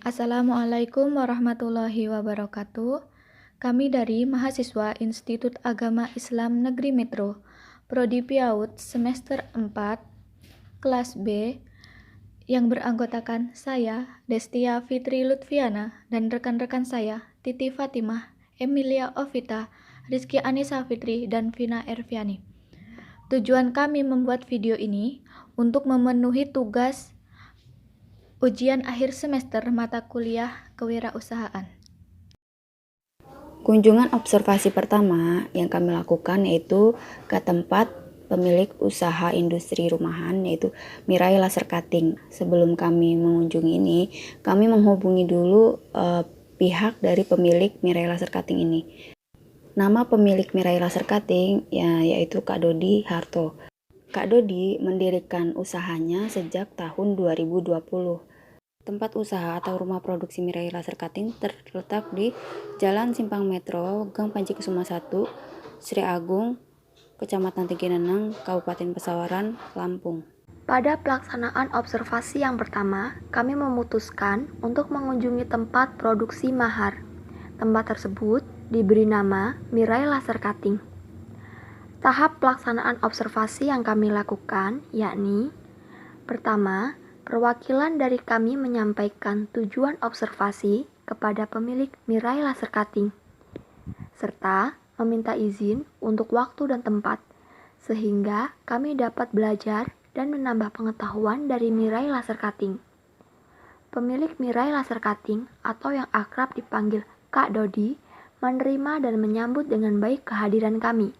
Assalamualaikum warahmatullahi wabarakatuh. Kami dari mahasiswa Institut Agama Islam Negeri Metro, Prodi PIAUD semester 4, kelas B, yang beranggotakan saya, Destia Fitri Lutfiana, dan rekan-rekan saya, Titi Fatimah, Emilia Ovita, Rizky Anissa Fitri, dan Vina Erviani. Tujuan kami membuat video ini untuk memenuhi tugas ujian akhir semester mata kuliah kewirausahaan. Kunjungan observasi pertama yang kami lakukan yaitu ke tempat pemilik usaha industri rumahan yaitu Mirai Laser Cutting. Sebelum kami mengunjungi ini, kami menghubungi dulu pihak dari pemilik Mirai Laser Cutting ini. Nama pemilik Mirai Laser Cutting yaitu Kak Dodi Harto. Kak Dodi mendirikan usahanya sejak tahun 2020. Tempat usaha atau rumah produksi Mirai Laser Cutting terletak di Jalan Simpang Metro, Gang Panji Kusuma 1, Sri Agung, Kecamatan Tinggi Neneng, Kabupaten Pesawaran, Lampung. Pada pelaksanaan observasi yang pertama, kami memutuskan untuk mengunjungi tempat produksi mahar. Tempat tersebut diberi nama Mirai Laser Cutting. Tahap pelaksanaan observasi yang kami lakukan yakni: pertama, perwakilan dari kami menyampaikan tujuan observasi kepada pemilik Mirai Laser Cutting, serta meminta izin untuk waktu dan tempat, sehingga kami dapat belajar dan menambah pengetahuan dari Mirai Laser Cutting. Pemilik Mirai Laser Cutting atau yang akrab dipanggil Kak Dodi menerima dan menyambut dengan baik kehadiran kami.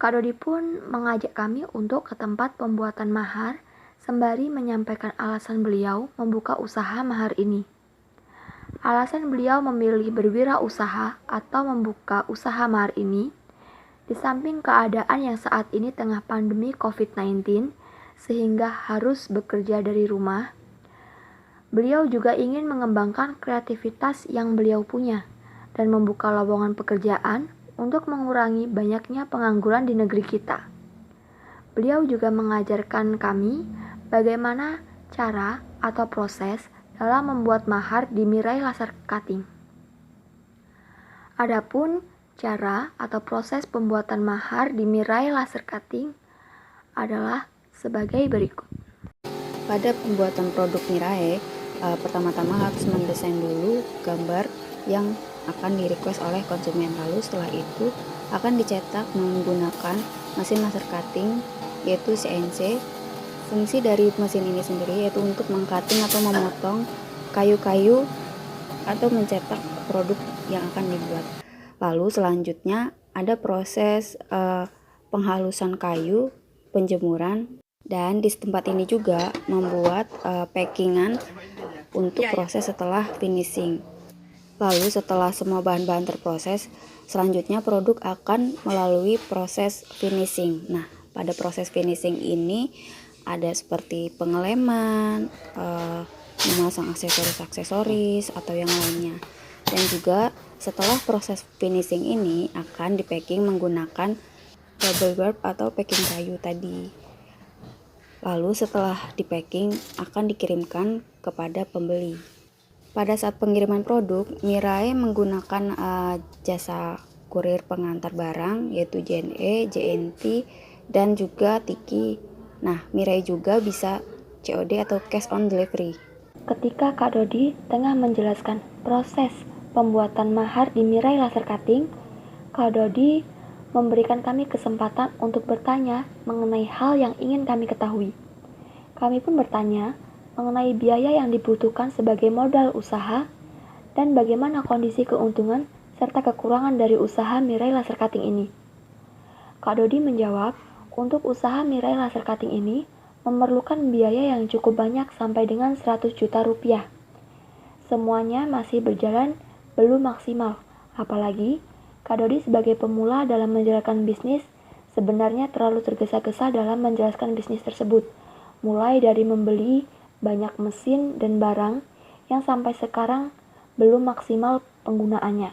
Kak Dodi pun mengajak kami untuk ke tempat pembuatan mahar sembari menyampaikan alasan beliau membuka usaha mahar ini. Alasan beliau memilih berwirausaha atau membuka usaha mahar ini, di samping keadaan yang saat ini tengah pandemi COVID-19 sehingga harus bekerja dari rumah, beliau juga ingin mengembangkan kreativitas yang beliau punya dan membuka lowongan pekerjaan untuk mengurangi banyaknya pengangguran di negeri kita. Beliau juga mengajarkan kami bagaimana cara atau proses dalam membuat mahar di Mirai Laser Cutting. Adapun cara atau proses pembuatan mahar di Mirai Laser Cutting adalah sebagai berikut. Pada pembuatan produk Mirai, pertama-tama harus mendesain dulu gambar yang akan di-request oleh konsumen. Lalu setelah itu akan dicetak menggunakan mesin laser cutting yaitu CNC. Fungsi dari mesin ini sendiri yaitu untuk meng-cutting atau memotong kayu-kayu atau mencetak produk yang akan dibuat. Lalu selanjutnya ada proses penghalusan kayu, penjemuran, dan di tempat ini juga membuat packingan untuk proses setelah finishing. Lalu setelah semua bahan-bahan terproses, selanjutnya produk akan melalui proses finishing. Nah, pada proses finishing ini ada seperti pengeleman, memasang aksesoris-aksesoris atau yang lainnya. Dan juga setelah proses finishing ini akan di-packing menggunakan bubble wrap atau packing kayu tadi. Lalu setelah di-packing akan dikirimkan kepada pembeli. Pada saat pengiriman produk, Mirai menggunakan jasa kurir pengantar barang yaitu JNE, JNT, dan juga Tiki. Nah, Mirai juga bisa COD atau cash on delivery. Ketika Kak Dodi tengah menjelaskan proses pembuatan mahar di Mirai Laser Cutting, Kak Dodi memberikan kami kesempatan untuk bertanya mengenai hal yang ingin kami ketahui. Kami pun bertanya mengenai biaya yang dibutuhkan sebagai modal usaha dan bagaimana kondisi keuntungan serta kekurangan dari usaha Mirai Laser Cutting ini. Kak Dodi menjawab, untuk usaha Mirai Laser Cutting ini memerlukan biaya yang cukup banyak sampai dengan 100 juta rupiah. Semuanya masih berjalan belum maksimal, apalagi Kak Dodi sebagai pemula dalam menjalankan bisnis sebenarnya terlalu tergesa-gesa dalam menjelaskan bisnis tersebut, mulai dari membeli banyak mesin dan barang yang sampai sekarang belum maksimal penggunaannya.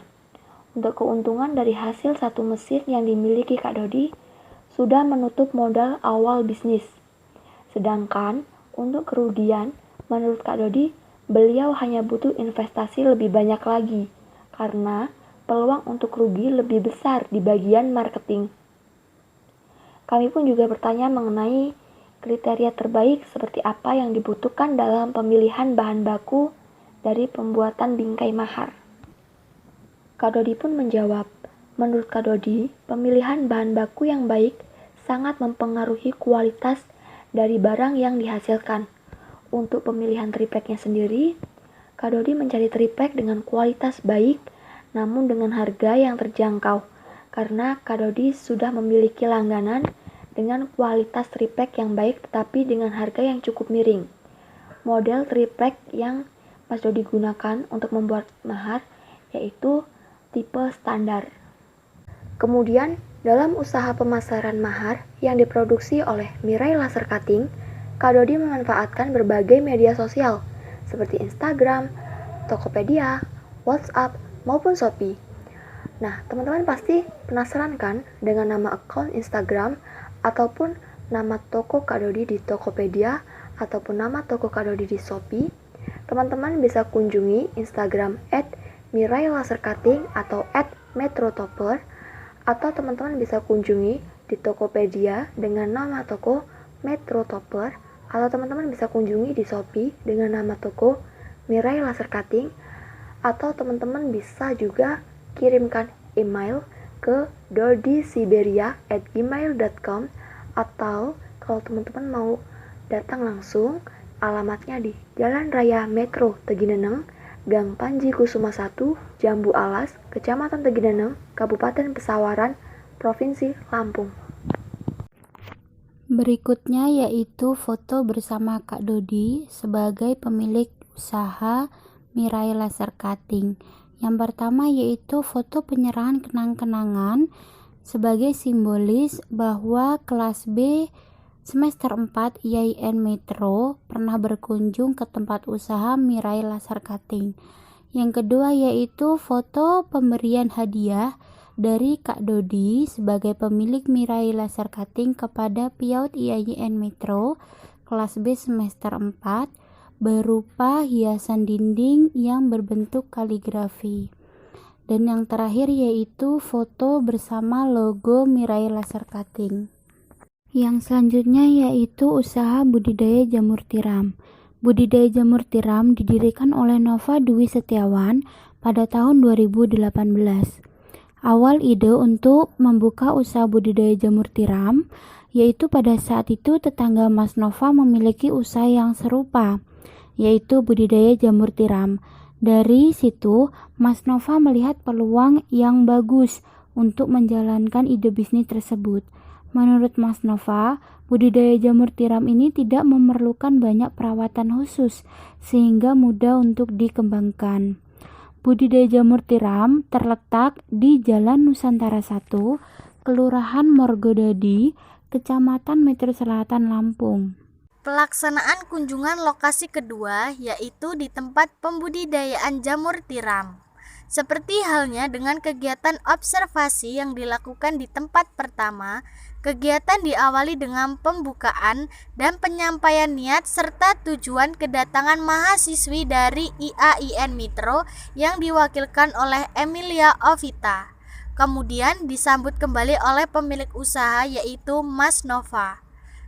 Untuk keuntungan dari hasil satu mesin yang dimiliki Kak Dodi sudah menutup modal awal bisnis. Sedangkan untuk kerugian menurut Kak Dodi beliau hanya butuh investasi lebih banyak lagi, karena peluang untuk rugi lebih besar di bagian marketing. Kami pun juga bertanya mengenai kriteria terbaik seperti apa yang dibutuhkan dalam pemilihan bahan baku dari pembuatan bingkai mahar. Kak Dodi pun menjawab, menurut Kak Dodi, pemilihan bahan baku yang baik sangat mempengaruhi kualitas dari barang yang dihasilkan. Untuk pemilihan tripleknya sendiri, Kak Dodi mencari triplek dengan kualitas baik namun dengan harga yang terjangkau, karena Kak Dodi sudah memiliki langganan dengan kualitas triplek yang baik tetapi dengan harga yang cukup miring. Model triplek yang Mas Dodi gunakan untuk membuat mahar yaitu tipe standar. Kemudian, dalam usaha pemasaran mahar yang diproduksi oleh Mirai Laser Cutting, Kak Dodi memanfaatkan berbagai media sosial seperti Instagram, Tokopedia, WhatsApp, maupun Shopee. Nah, teman-teman pasti penasaran kan dengan nama akun Instagram ataupun nama toko Kak Dodi di Tokopedia ataupun nama toko Kak Dodi di Shopee? Teman-teman bisa kunjungi Instagram @mirailasercutting atau @metrotopper, atau teman-teman bisa kunjungi di Tokopedia dengan nama toko Metrotopper, atau teman-teman bisa kunjungi di Shopee dengan nama toko Mirai Laser Cutting, atau teman-teman bisa juga kirimkan email ke dodisiberia@gmail.com, atau kalau teman-teman mau datang langsung, alamatnya di Jalan Raya Metro Tegineneng, Gang Panji Kusuma 1, Jambu Alas, Kecamatan Tegineneng, Kabupaten Pesawaran, Provinsi Lampung. Berikutnya yaitu foto bersama Kak Dodi sebagai pemilik usaha Mirai Laser Cutting. Yang pertama yaitu foto penyerahan kenang-kenangan sebagai simbolis bahwa kelas B semester 4 IAIN Metro pernah berkunjung ke tempat usaha Mirai Laser Cutting. Yang kedua yaitu foto pemberian hadiah dari Kak Dodi sebagai pemilik Mirai Laser Cutting kepada PIAUD IAIN Metro kelas B semester 4 berupa hiasan dinding yang berbentuk kaligrafi. Dan yang terakhir yaitu foto bersama logo Mirai Laser Cutting. Yang selanjutnya yaitu usaha budidaya jamur tiram. Budidaya jamur tiram didirikan oleh Nova Dwi Setiawan pada tahun 2018. Awal ide untuk membuka usaha budidaya jamur tiram yaitu pada saat itu tetangga Mas Nova memiliki usaha yang serupa, yaitu budidaya jamur tiram. Dari situ, Mas Nova melihat peluang yang bagus untuk menjalankan ide bisnis tersebut. Menurut Mas Nova, budidaya jamur tiram ini tidak memerlukan banyak perawatan khusus, sehingga mudah untuk dikembangkan. Budidaya jamur tiram terletak di Jalan Nusantara 1, Kelurahan Morgodadi, Kecamatan Metro Selatan, Lampung. Pelaksanaan kunjungan lokasi kedua yaitu di tempat pembudidayaan jamur tiram. Seperti halnya dengan kegiatan observasi yang dilakukan di tempat pertama, kegiatan diawali dengan pembukaan dan penyampaian niat serta tujuan kedatangan mahasiswi dari IAIN Metro yang diwakilkan oleh Emilia Ovita. Kemudian disambut kembali oleh pemilik usaha yaitu Mas Nova.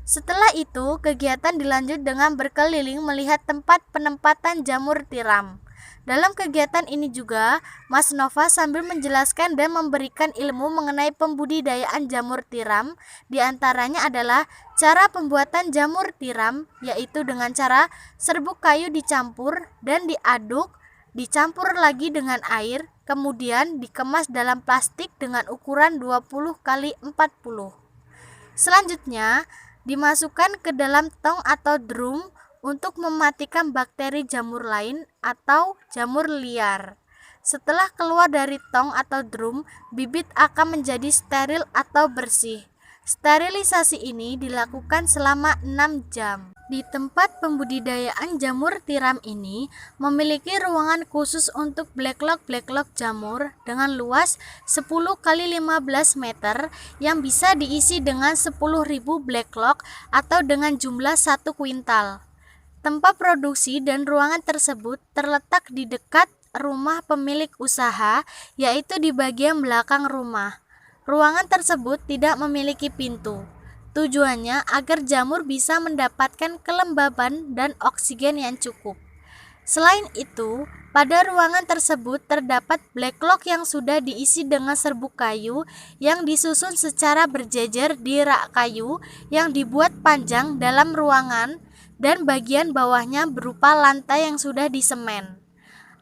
Setelah itu, kegiatan dilanjut dengan berkeliling melihat tempat penempatan jamur tiram. Dalam kegiatan ini juga, Mas Nova sambil menjelaskan dan memberikan ilmu mengenai pembudidayaan jamur tiram, diantaranya adalah cara pembuatan jamur tiram, yaitu dengan cara serbuk kayu dicampur dan diaduk, dicampur lagi dengan air, kemudian dikemas dalam plastik dengan ukuran 20 x 40. Selanjutnya, dimasukkan ke dalam tong atau drum untuk mematikan bakteri jamur lain atau jamur liar. Setelah keluar dari tong atau drum, bibit akan menjadi steril atau bersih. Sterilisasi ini dilakukan selama 6 jam. Di tempat pembudidayaan jamur tiram ini memiliki ruangan khusus untuk blacklog jamur dengan luas 10 x 15 meter yang bisa diisi dengan 10.000 blacklog atau dengan jumlah 1 kuintal. Tempat produksi dan ruangan tersebut terletak di dekat rumah pemilik usaha, yaitu di bagian belakang rumah. Ruangan tersebut tidak memiliki pintu. Tujuannya agar jamur bisa mendapatkan kelembaban dan oksigen yang cukup. Selain itu, pada ruangan tersebut terdapat backlog yang sudah diisi dengan serbuk kayu yang disusun secara berjejer di rak kayu yang dibuat panjang dalam ruangan, dan bagian bawahnya berupa lantai yang sudah disemen.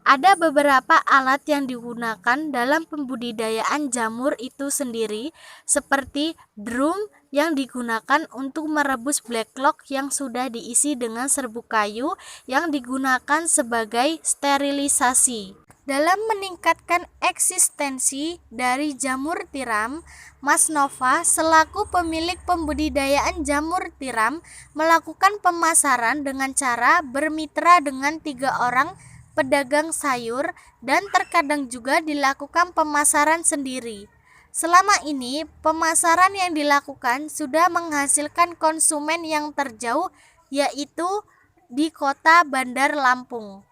Ada beberapa alat yang digunakan dalam pembudidayaan jamur itu sendiri, seperti drum yang digunakan untuk merebus backlog yang sudah diisi dengan serbuk kayu yang digunakan sebagai sterilisasi. Dalam meningkatkan eksistensi dari jamur tiram, Mas Nova selaku pemilik pembudidayaan jamur tiram melakukan pemasaran dengan cara bermitra dengan 3 orang pedagang sayur dan terkadang juga dilakukan pemasaran sendiri. Selama ini, pemasaran yang dilakukan sudah menghasilkan konsumen yang terjauh, yaitu di kota Bandar Lampung.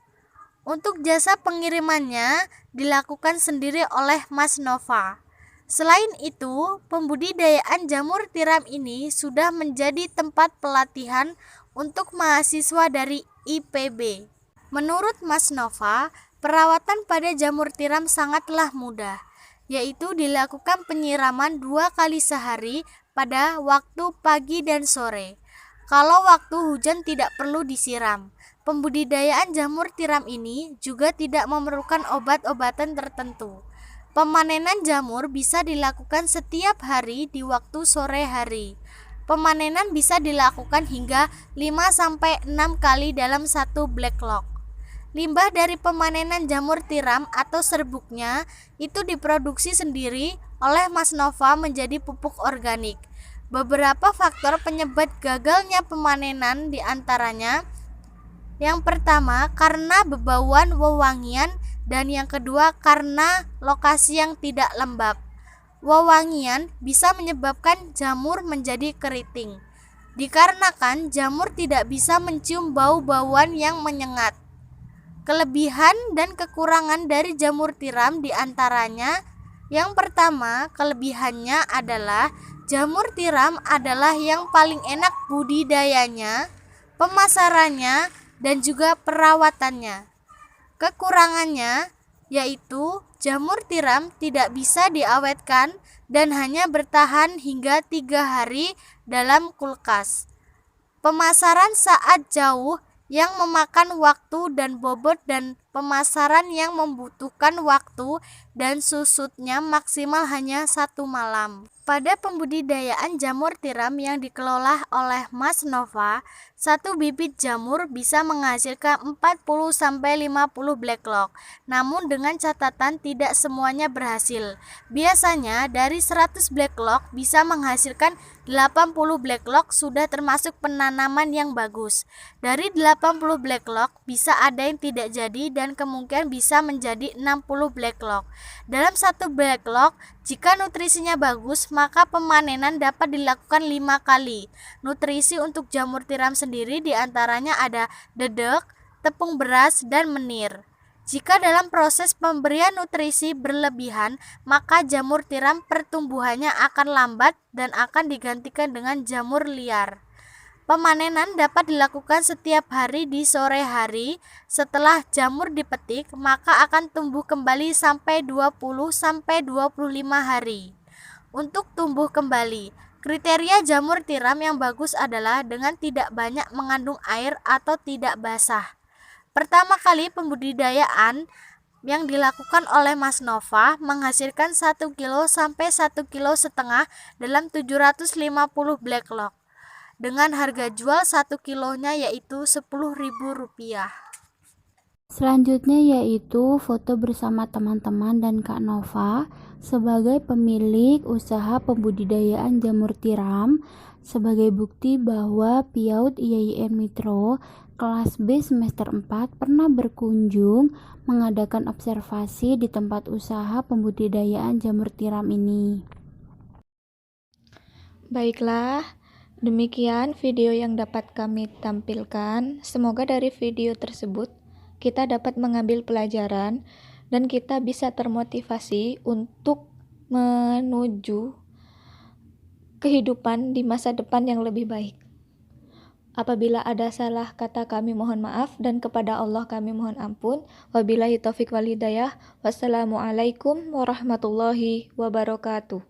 Untuk jasa pengirimannya dilakukan sendiri oleh Mas Nova. Selain itu, pembudidayaan jamur tiram ini sudah menjadi tempat pelatihan untuk mahasiswa dari IPB. Menurut Mas Nova, perawatan pada jamur tiram sangatlah mudah, yaitu dilakukan penyiraman 2 kali sehari pada waktu pagi dan sore. Kalau waktu hujan tidak perlu disiram. Pembudidayaan jamur tiram ini juga tidak memerlukan obat-obatan tertentu. Pemanenan jamur bisa dilakukan setiap hari di waktu sore hari. Pemanenan bisa dilakukan hingga 5-6 kali dalam satu backlog. Limbah dari pemanenan jamur tiram atau serbuknya itu diproduksi sendiri oleh Mas Nova menjadi pupuk organik. Beberapa faktor penyebab gagalnya pemanenan diantaranya: yang pertama, karena bebauan wewangian, dan yang kedua, karena lokasi yang tidak lembab. Wewangian bisa menyebabkan jamur menjadi keriting, dikarenakan jamur tidak bisa mencium bau-bauan yang menyengat. Kelebihan dan kekurangan dari jamur tiram diantaranya: yang pertama, kelebihannya adalah jamur tiram adalah yang paling enak budidayanya, pemasarannya, dan juga perawatannya. Kekurangannya yaitu jamur tiram tidak bisa diawetkan dan hanya bertahan hingga 3 hari dalam kulkas. Pemasaran saat jauh yang memakan waktu dan bobot, dan pemasaran yang membutuhkan waktu dan susutnya maksimal hanya 1 malam. Pada pembudidayaan jamur tiram yang dikelola oleh Mas Nova, 1 bibit jamur bisa menghasilkan 40-50 backlog. Namun dengan catatan tidak semuanya berhasil. Biasanya dari 100 backlog bisa menghasilkan 80 backlog sudah termasuk penanaman yang bagus. Dari 80 backlog bisa ada yang tidak jadi dan kemungkinan bisa menjadi 60 backlog. Dalam 1 backlog, jika nutrisinya bagus, maka pemanenan dapat dilakukan 5 kali. Nutrisi untuk jamur tiram sendiri diantaranya ada dedek, tepung beras, dan menir. Jika dalam proses pemberian nutrisi berlebihan, maka jamur tiram pertumbuhannya akan lambat dan akan digantikan dengan jamur liar. Pemanenan dapat dilakukan setiap hari di sore hari. Setelah jamur dipetik, maka akan tumbuh kembali sampai 20-25 hari. Untuk tumbuh kembali, kriteria jamur tiram yang bagus adalah dengan tidak banyak mengandung air atau tidak basah. Pertama kali pembudidayaan yang dilakukan oleh Mas Nova menghasilkan 1 kilo sampai 1,5 kilo dalam 750 backlog. Dengan harga jual 1 kilonya yaitu Rp10.000. Selanjutnya yaitu foto bersama teman-teman dan Kak Nova sebagai pemilik usaha pembudidayaan jamur tiram, sebagai bukti bahwa PIAUD IAIN Mitro kelas B semester 4 pernah berkunjung mengadakan observasi di tempat usaha pembudidayaan jamur tiram ini. Baiklah, Demikian video yang dapat kami tampilkan. Semoga dari video tersebut kita dapat mengambil pelajaran dan kita bisa termotivasi untuk menuju kehidupan di masa depan yang lebih baik. Apabila ada salah kata kami mohon maaf dan kepada Allah kami mohon ampun. Wabillahi taufik wal hidayah. Wassalamualaikum warahmatullahi wabarakatuh.